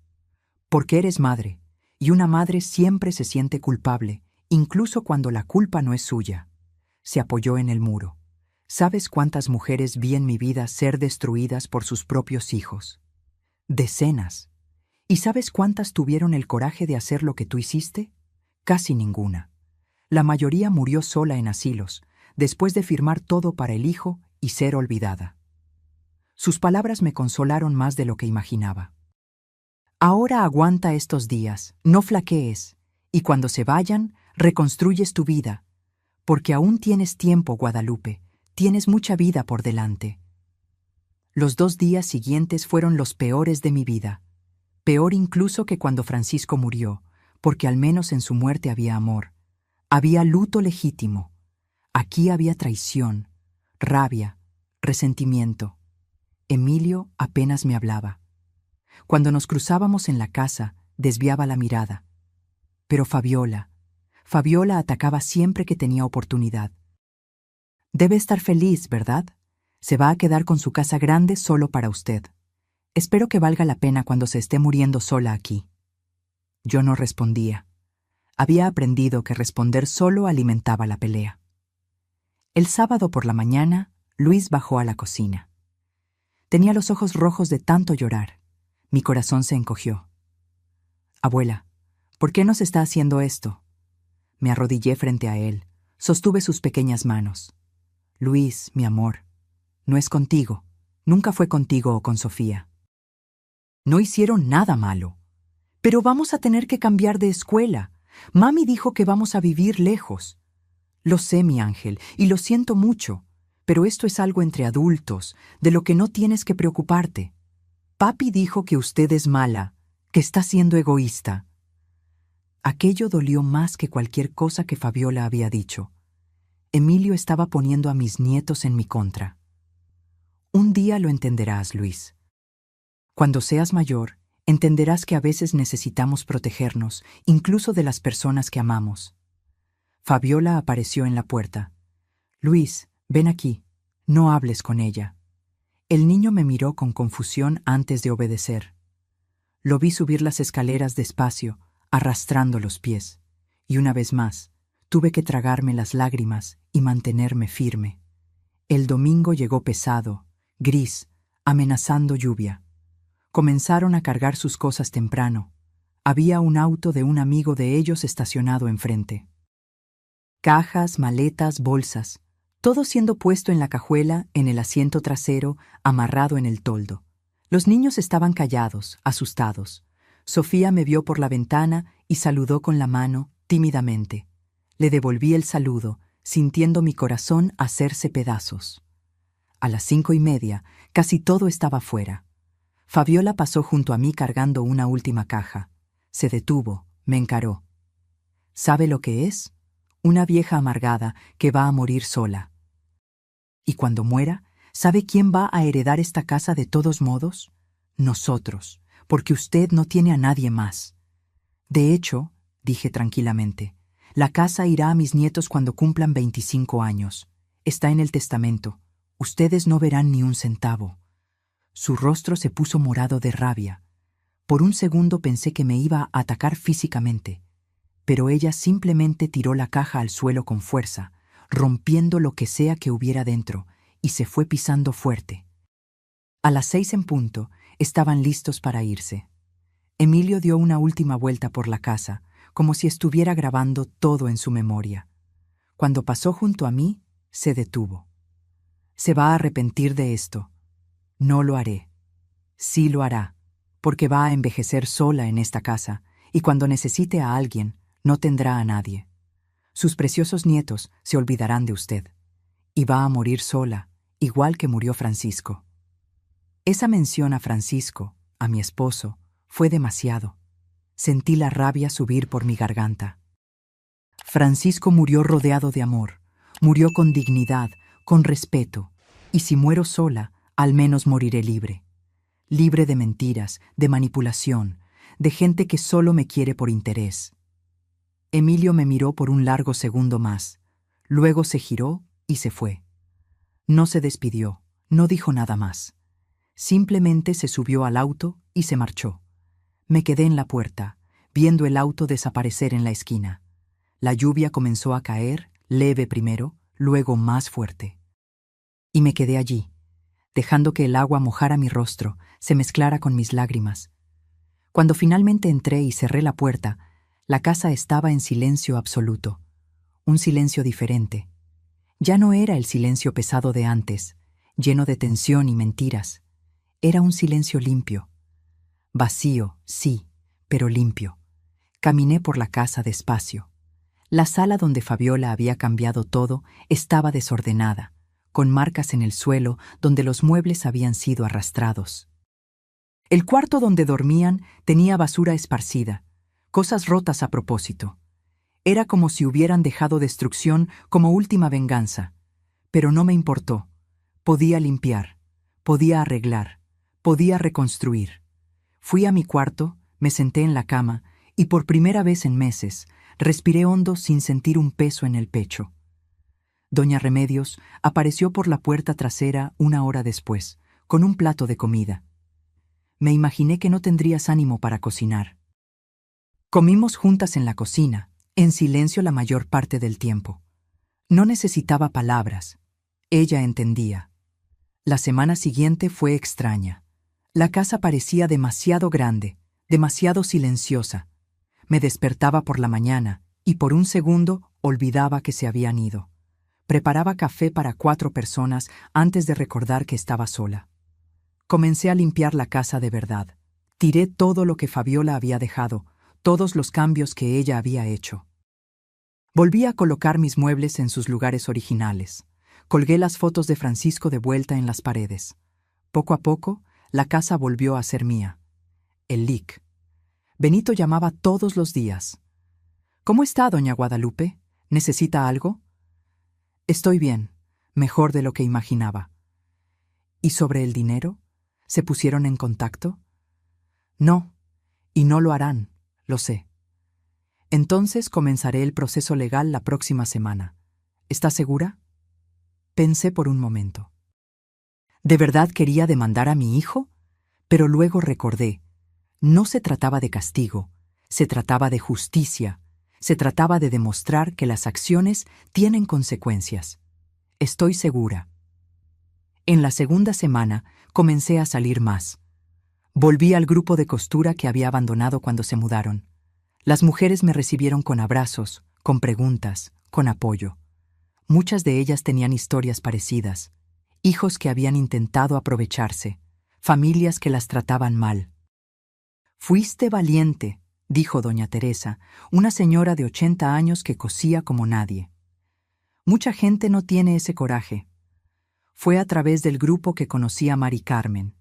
Porque eres madre, y una madre siempre se siente culpable, incluso cuando la culpa no es suya». Se apoyó en el muro. ¿Sabes cuántas mujeres vi en mi vida ser destruidas por sus propios hijos? Decenas. ¿Y sabes cuántas tuvieron el coraje de hacer lo que tú hiciste? Casi ninguna. La mayoría murió sola en asilos, después de firmar todo para el hijo y ser olvidada. Sus palabras me consolaron más de lo que imaginaba. Ahora aguanta estos días, no flaquees, y cuando se vayan, reconstruyes tu vida, porque aún tienes tiempo, Guadalupe. Tienes mucha vida por delante. Los 2 días siguientes fueron los peores de mi vida. Peor incluso que cuando Francisco murió, porque al menos en su muerte había amor. Había luto legítimo. Aquí había traición, rabia, resentimiento. Emilio apenas me hablaba. Cuando nos cruzábamos en la casa, desviaba la mirada. Pero Fabiola atacaba siempre que tenía oportunidad. Debe estar feliz, ¿verdad? Se va a quedar con su casa grande solo para usted. Espero que valga la pena cuando se esté muriendo sola aquí. Yo no respondía. Había aprendido que responder solo alimentaba la pelea. El sábado por la mañana, Luis bajó a la cocina. Tenía los ojos rojos de tanto llorar. Mi corazón se encogió. «Abuela, ¿por qué nos está haciendo esto?» Me arrodillé frente a él. Sostuve sus pequeñas manos. «Luis, mi amor, no es contigo. Nunca fue contigo o con Sofía. No hicieron nada malo. Pero vamos a tener que cambiar de escuela. Mami dijo que vamos a vivir lejos. Lo sé, mi ángel, y lo siento mucho, pero esto es algo entre adultos, de lo que no tienes que preocuparte. Papi dijo que usted es mala, que está siendo egoísta». Aquello dolió más que cualquier cosa que Fabiola había dicho. Emilio estaba poniendo a mis nietos en mi contra. Un día lo entenderás, Luis. Cuando seas mayor, entenderás que a veces necesitamos protegernos, incluso de las personas que amamos. Fabiola apareció en la puerta. «Luis, ven aquí. No hables con ella». El niño me miró con confusión antes de obedecer. Lo vi subir las escaleras despacio, arrastrando los pies, y una vez más, tuve que tragarme las lágrimas y mantenerme firme. El domingo llegó pesado, gris, amenazando lluvia. Comenzaron a cargar sus cosas temprano. Había un auto de un amigo de ellos estacionado enfrente. Cajas, maletas, bolsas, todo siendo puesto en la cajuela, en el asiento trasero, amarrado en el toldo. Los niños estaban callados, asustados. Sofía me vio por la ventana y saludó con la mano, tímidamente. Le devolví el saludo, sintiendo mi corazón hacerse pedazos. A las 5:30, casi todo estaba fuera. Fabiola pasó junto a mí cargando una última caja. Se detuvo, me encaró. ¿Sabe lo que es? Una vieja amargada que va a morir sola. Y cuando muera, ¿sabe quién va a heredar esta casa de todos modos? Nosotros, porque usted no tiene a nadie más. De hecho, dije tranquilamente, la casa irá a mis nietos cuando cumplan 25 años. Está en el testamento. Ustedes no verán ni un centavo. Su rostro se puso morado de rabia. Por un segundo pensé que me iba a atacar físicamente, pero ella simplemente tiró la caja al suelo con fuerza, rompiendo lo que sea que hubiera dentro, y se fue pisando fuerte. A las 6 en punto, estaban listos para irse. Emilio dio una última vuelta por la casa, como si estuviera grabando todo en su memoria. Cuando pasó junto a mí, se detuvo. Se va a arrepentir de esto. No lo haré. Sí lo hará, porque va a envejecer sola en esta casa, y cuando necesite a alguien, no tendrá a nadie. Sus preciosos nietos se olvidarán de usted, y va a morir sola, igual que murió Francisco. Esa mención a Francisco, a mi esposo, fue demasiado. Sentí la rabia subir por mi garganta. Francisco murió rodeado de amor, murió con dignidad, con respeto, y si muero sola, al menos moriré libre. Libre de mentiras, de manipulación, de gente que solo me quiere por interés. Emilio me miró por un largo segundo más, luego se giró y se fue. No se despidió, no dijo nada más. Simplemente se subió al auto y se marchó. Me quedé en la puerta, viendo el auto desaparecer en la esquina. La lluvia comenzó a caer, leve primero, luego más fuerte. Y me quedé allí, dejando que el agua mojara mi rostro, se mezclara con mis lágrimas. Cuando finalmente entré y cerré la puerta, la casa estaba en silencio absoluto. Un silencio diferente. Ya no era el silencio pesado de antes, lleno de tensión y mentiras. Era un silencio limpio. Vacío, sí, pero limpio. Caminé por la casa despacio. La sala donde Fabiola había cambiado todo estaba desordenada, con marcas en el suelo donde los muebles habían sido arrastrados. El cuarto donde dormían tenía basura esparcida, cosas rotas a propósito. Era como si hubieran dejado destrucción como última venganza, pero no me importó. Podía limpiar, podía arreglar, podía reconstruir. Fui a mi cuarto, me senté en la cama y por primera vez en meses respiré hondo sin sentir un peso en el pecho. Doña Remedios apareció por la puerta trasera 1 hora después, con un plato de comida. Me imaginé que no tendrías ánimo para cocinar. Comimos juntas en la cocina, en silencio la mayor parte del tiempo. No necesitaba palabras. Ella entendía. La semana siguiente fue extraña. La casa parecía demasiado grande, demasiado silenciosa. Me despertaba por la mañana y por un segundo olvidaba que se habían ido. Preparaba café para 4 personas antes de recordar que estaba sola. Comencé a limpiar la casa de verdad. Tiré todo lo que Fabiola había dejado, todos los cambios que ella había hecho. Volví a colocar mis muebles en sus lugares originales. Colgué las fotos de Francisco de vuelta en las paredes. Poco a poco, la casa volvió a ser mía. El LIC. Benito llamaba todos los días. ¿Cómo está, doña Guadalupe? ¿Necesita algo? Estoy bien, mejor de lo que imaginaba. ¿Y sobre el dinero? ¿Se pusieron en contacto? No, y no lo harán, lo sé. Entonces comenzaré el proceso legal la próxima semana. ¿Está segura? Pensé por un momento. ¿De verdad quería demandar a mi hijo? Pero luego recordé. No se trataba de castigo, se trataba de justicia, se trataba de demostrar que las acciones tienen consecuencias. Estoy segura. En la segunda semana comencé a salir más. Volví al grupo de costura que había abandonado cuando se mudaron. Las mujeres me recibieron con abrazos, con preguntas, con apoyo. Muchas de ellas tenían historias parecidas, hijos que habían intentado aprovecharse, familias que las trataban mal. «Fuiste valiente», dijo doña Teresa, una señora de 80 años que cosía como nadie. Mucha gente no tiene ese coraje. Fue a través del grupo que conocí a Mari Carmen.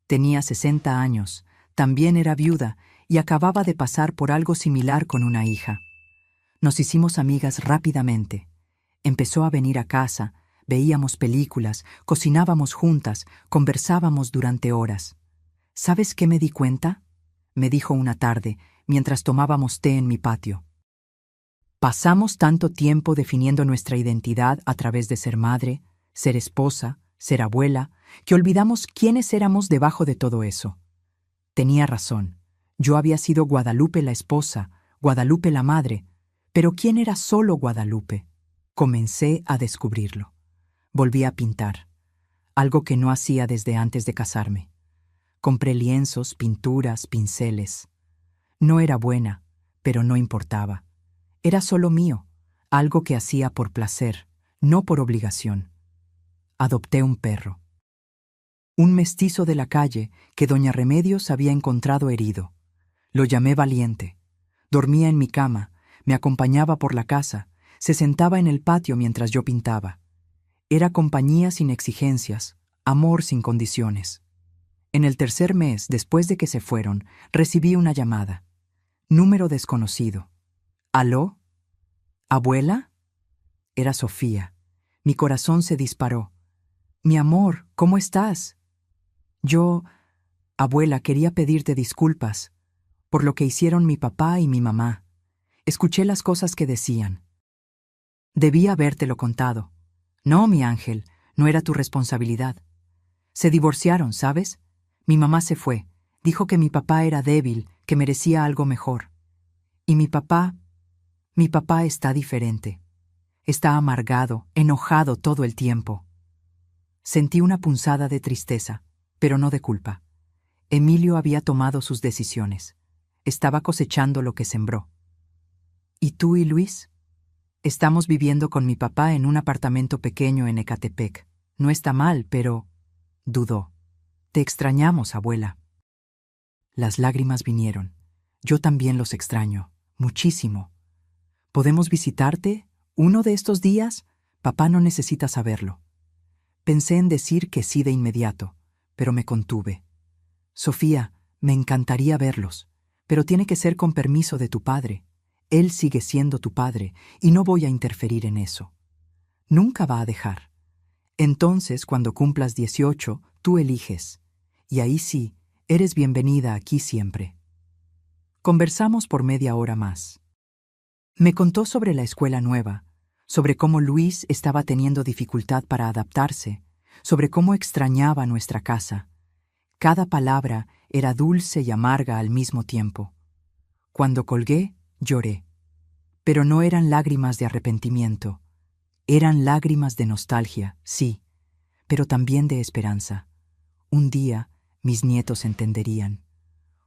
Tenía 60 años, también era viuda y acababa de pasar por algo similar con una hija. Nos hicimos amigas rápidamente. Empezó a venir a casa, veíamos películas, cocinábamos juntas, conversábamos durante horas. ¿Sabes qué me di cuenta?, me dijo una tarde, mientras tomábamos té en mi patio. Pasamos tanto tiempo definiendo nuestra identidad a través de ser madre, ser esposa, ser abuela, que olvidamos quiénes éramos debajo de todo eso. Tenía razón. Yo había sido Guadalupe la esposa, Guadalupe la madre, pero ¿quién era solo Guadalupe? Comencé a descubrirlo. Volví a pintar, algo que no hacía desde antes de casarme. Compré lienzos, pinturas, pinceles. No era buena, pero no importaba. Era solo mío, algo que hacía por placer, no por obligación. Adopté un perro. Un mestizo de la calle que doña Remedios había encontrado herido. Lo llamé Valiente. Dormía en mi cama, me acompañaba por la casa, se sentaba en el patio mientras yo pintaba. Era compañía sin exigencias, amor sin condiciones. En el tercer mes, después de que se fueron, recibí una llamada. Número desconocido. ¿Aló? ¿Abuela? Era Sofía. Mi corazón se disparó. Mi amor, ¿cómo estás? Yo, abuela, quería pedirte disculpas por lo que hicieron mi papá y mi mamá. Escuché las cosas que decían. Debí habértelo contado. No, mi ángel, no era tu responsabilidad. Se divorciaron, ¿sabes? Mi mamá se fue. Dijo que mi papá era débil, que merecía algo mejor. Y mi papá está diferente. Está amargado, enojado todo el tiempo. Sentí una punzada de tristeza, pero no de culpa. Emilio había tomado sus decisiones. Estaba cosechando lo que sembró. ¿Y tú y Luis? Estamos viviendo con mi papá en un apartamento pequeño en Ecatepec. No está mal, pero... dudó. Te extrañamos, abuela. Las lágrimas vinieron. Yo también los extraño, muchísimo. ¿Podemos visitarte uno de estos días? Papá no necesita saberlo. Pensé en decir que sí de inmediato, pero me contuve. Sofía, me encantaría verlos, pero tiene que ser con permiso de tu padre. Él sigue siendo tu padre y no voy a interferir en eso. Nunca va a dejar. Entonces, cuando cumplas 18, tú eliges. Y ahí sí, eres bienvenida aquí siempre. Conversamos por media hora más. Me contó sobre la escuela nueva, sobre cómo Luis estaba teniendo dificultad para adaptarse, sobre cómo extrañaba nuestra casa. Cada palabra era dulce y amarga al mismo tiempo. Cuando colgué, lloré. Pero no eran lágrimas de arrepentimiento. Eran lágrimas de nostalgia, sí, pero también de esperanza. Un día mis nietos entenderían.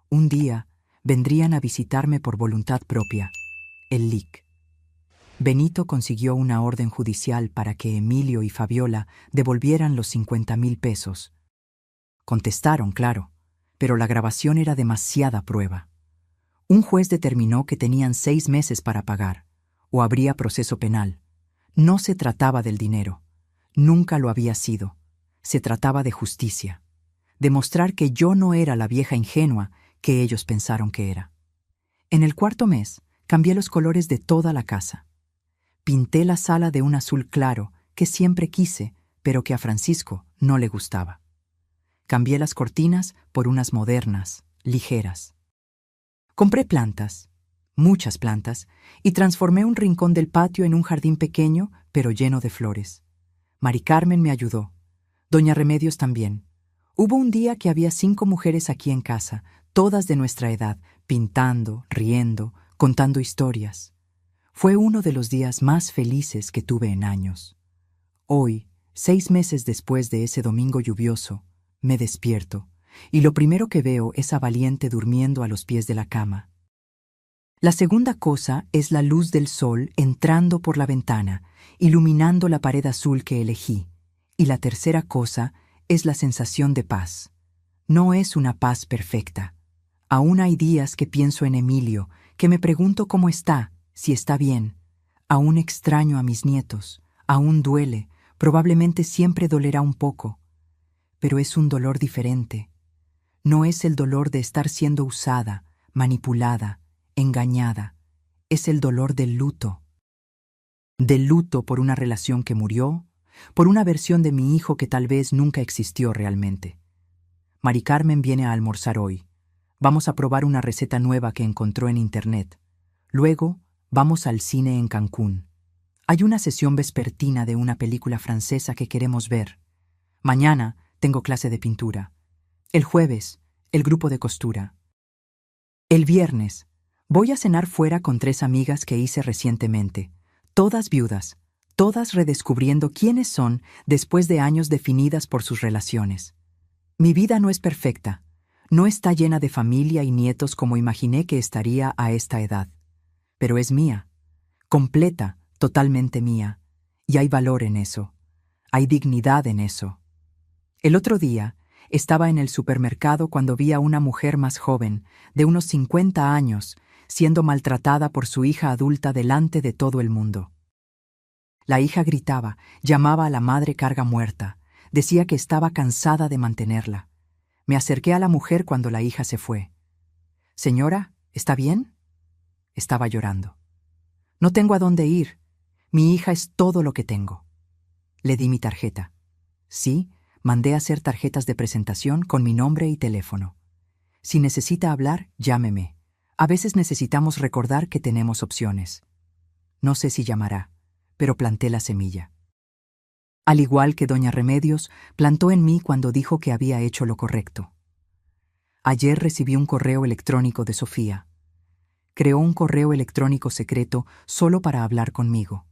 Un día vendrían a visitarme por voluntad propia, el LIC. Benito consiguió una orden judicial para que Emilio y Fabiola devolvieran los 50,000 pesos. Contestaron, claro, pero la grabación era demasiada prueba. Un juez determinó que tenían 6 meses para pagar, o habría proceso penal. No se trataba del dinero. Nunca lo había sido. Se trataba de justicia. Demostrar que yo no era la vieja ingenua que ellos pensaron que era. En el cuarto mes, cambié los colores de toda la casa. Pinté la sala de un azul claro que siempre quise, pero que a Francisco no le gustaba. Cambié las cortinas por unas modernas, ligeras. Compré plantas, muchas plantas, y transformé un rincón del patio en un jardín pequeño, pero lleno de flores. Mari Carmen me ayudó. Doña Remedios también. Hubo un día que había 5 mujeres aquí en casa, todas de nuestra edad, pintando, riendo, contando historias. Fue uno de los días más felices que tuve en años. Hoy, 6 meses después de ese domingo lluvioso, me despierto, y lo primero que veo es a Valiente durmiendo a los pies de la cama. La segunda cosa es la luz del sol entrando por la ventana, iluminando la pared azul que elegí. Y la tercera cosa es la sensación de paz. No es una paz perfecta. Aún hay días que pienso en Emilio, que me pregunto cómo está, si está bien. Aún extraño a mis nietos, aún duele, Probablemente siempre dolerá un poco, pero es un dolor diferente. No es el dolor de estar siendo usada, manipulada, engañada. Es el dolor del luto. Del luto por una relación que murió, por una versión de mi hijo que tal vez nunca existió realmente. Mari Carmen viene a almorzar hoy. Vamos a probar una receta nueva que encontró en internet. Luego, vamos al cine en Cancún. Hay una sesión vespertina de una película francesa que queremos ver. Mañana tengo clase de pintura. El jueves, el grupo de costura. El viernes, voy a cenar fuera con 3 amigas que hice recientemente. Todas viudas, todas redescubriendo quiénes son después de años definidas por sus relaciones. Mi vida no es perfecta, no está llena de familia y nietos como imaginé que estaría a esta edad. Pero es mía, completa, totalmente mía, y hay valor en eso, hay dignidad en eso. El otro día, estaba en el supermercado cuando vi a una mujer más joven, de unos 50 años, siendo maltratada por su hija adulta delante de todo el mundo. La hija gritaba, llamaba a la madre carga muerta, decía que estaba cansada de mantenerla. Me acerqué a la mujer cuando la hija se fue. «Señora, ¿está bien?» Estaba llorando. «No tengo a dónde ir. Mi hija es todo lo que tengo». Le di mi tarjeta. Sí, mandé a hacer tarjetas de presentación con mi nombre y teléfono. Si necesita hablar, llámeme. A veces necesitamos recordar que tenemos opciones. No sé si llamará, pero planté la semilla. Al igual que doña Remedios, plantó en mí cuando dijo que había hecho lo correcto. Ayer recibí un correo electrónico de Sofía. Creó un correo electrónico secreto solo para hablar conmigo.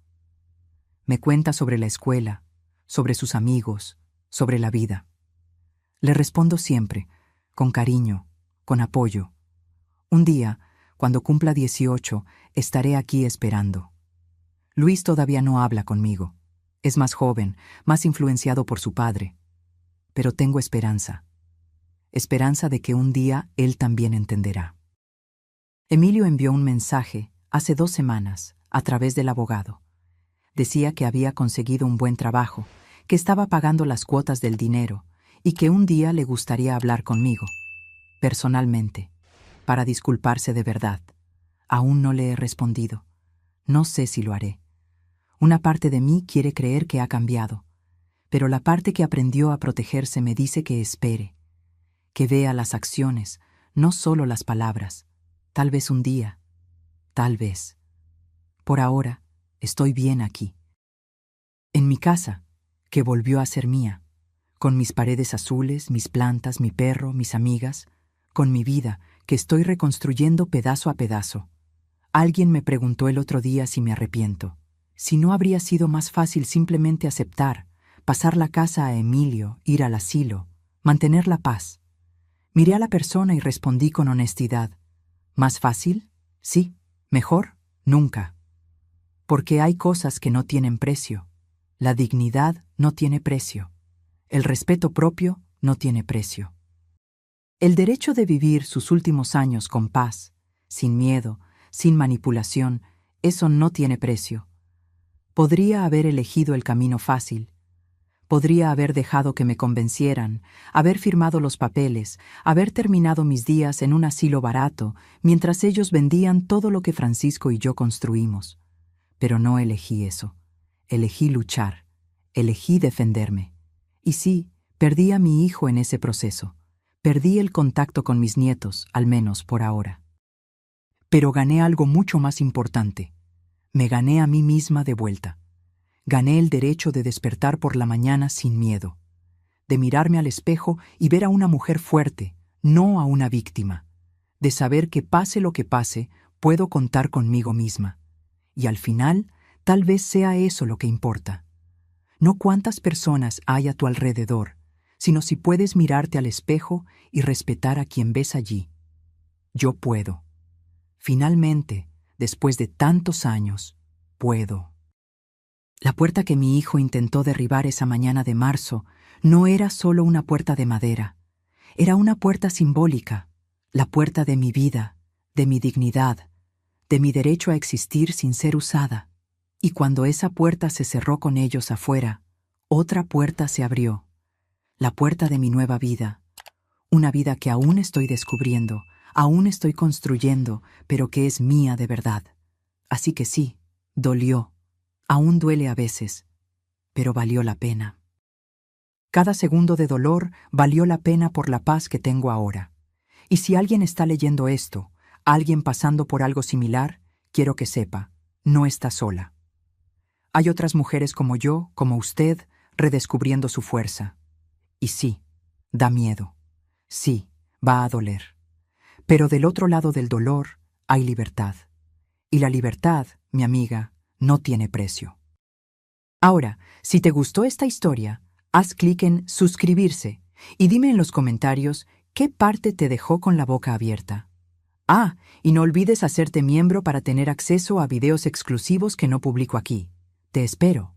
Me cuenta sobre la escuela, sobre sus amigos, sobre la vida. Le respondo siempre, con cariño, con apoyo. Un día, cuando cumpla 18, estaré aquí esperando. Luis todavía no habla conmigo. Es más joven, más influenciado por su padre. Pero tengo esperanza. Esperanza de que un día él también entenderá. Emilio envió un mensaje hace 2 semanas a través del abogado. Decía que había conseguido un buen trabajo, que estaba pagando las cuotas del dinero y que un día le gustaría hablar conmigo, personalmente, para disculparse de verdad. Aún no le he respondido. No sé si lo haré. Una parte de mí quiere creer que ha cambiado, pero la parte que aprendió a protegerse me dice que espere, que vea las acciones, no solo las palabras. Tal vez un día, tal vez. Por ahora, estoy bien aquí. En mi casa, que volvió a ser mía, con mis paredes azules, mis plantas, mi perro, mis amigas, con mi vida, que estoy reconstruyendo pedazo a pedazo. Alguien me preguntó el otro día si me arrepiento, si no habría sido más fácil simplemente aceptar, pasar la casa a Emilio, ir al asilo, mantener la paz. Miré a la persona y respondí con honestidad. ¿Más fácil? Sí. ¿Mejor? Nunca. Porque hay cosas que no tienen precio. La dignidad no tiene precio. El respeto propio no tiene precio. El derecho de vivir sus últimos años con paz, sin miedo, sin manipulación, eso no tiene precio. Podría haber elegido el camino fácil. Podría haber dejado que me convencieran, haber firmado los papeles, haber terminado mis días en un asilo barato, mientras ellos vendían todo lo que Francisco y yo construimos. Pero no elegí eso. Elegí luchar. Elegí defenderme. Y sí, perdí a mi hijo en ese proceso. Perdí el contacto con mis nietos, al menos por ahora. Pero gané algo mucho más importante. Me gané a mí misma de vuelta. Gané el derecho de despertar por la mañana sin miedo, de mirarme al espejo y ver a una mujer fuerte, no a una víctima, de saber que pase lo que pase, puedo contar conmigo misma. Y al final, tal vez sea eso lo que importa. No cuántas personas hay a tu alrededor, sino si puedes mirarte al espejo y respetar a quien ves allí. Yo puedo. Finalmente, después de tantos años, puedo. La puerta que mi hijo intentó derribar esa mañana de marzo no era solo una puerta de madera. Era una puerta simbólica, la puerta de mi vida, de mi dignidad, de mi derecho a existir sin ser usada. Y cuando esa puerta se cerró con ellos afuera, Otra puerta se abrió, la puerta de mi nueva vida, una vida que aún estoy descubriendo, aún estoy construyendo, pero que es mía de verdad. Así que sí, dolió, aún duele a veces, pero valió la pena. Cada segundo de dolor valió la pena por la paz que tengo ahora. Y si alguien está leyendo esto, alguien pasando por algo similar, quiero que sepa, no está sola. Hay otras mujeres como yo, como usted, redescubriendo su fuerza. Y sí, da miedo. Sí, va a doler. Pero del otro lado del dolor hay libertad. Y la libertad, mi amiga, no tiene precio. Ahora, si te gustó esta historia, haz clic en suscribirse y dime en los comentarios qué parte te dejó con la boca abierta. Ah, y no olvides hacerte miembro para tener acceso a videos exclusivos que no publico aquí. Te espero.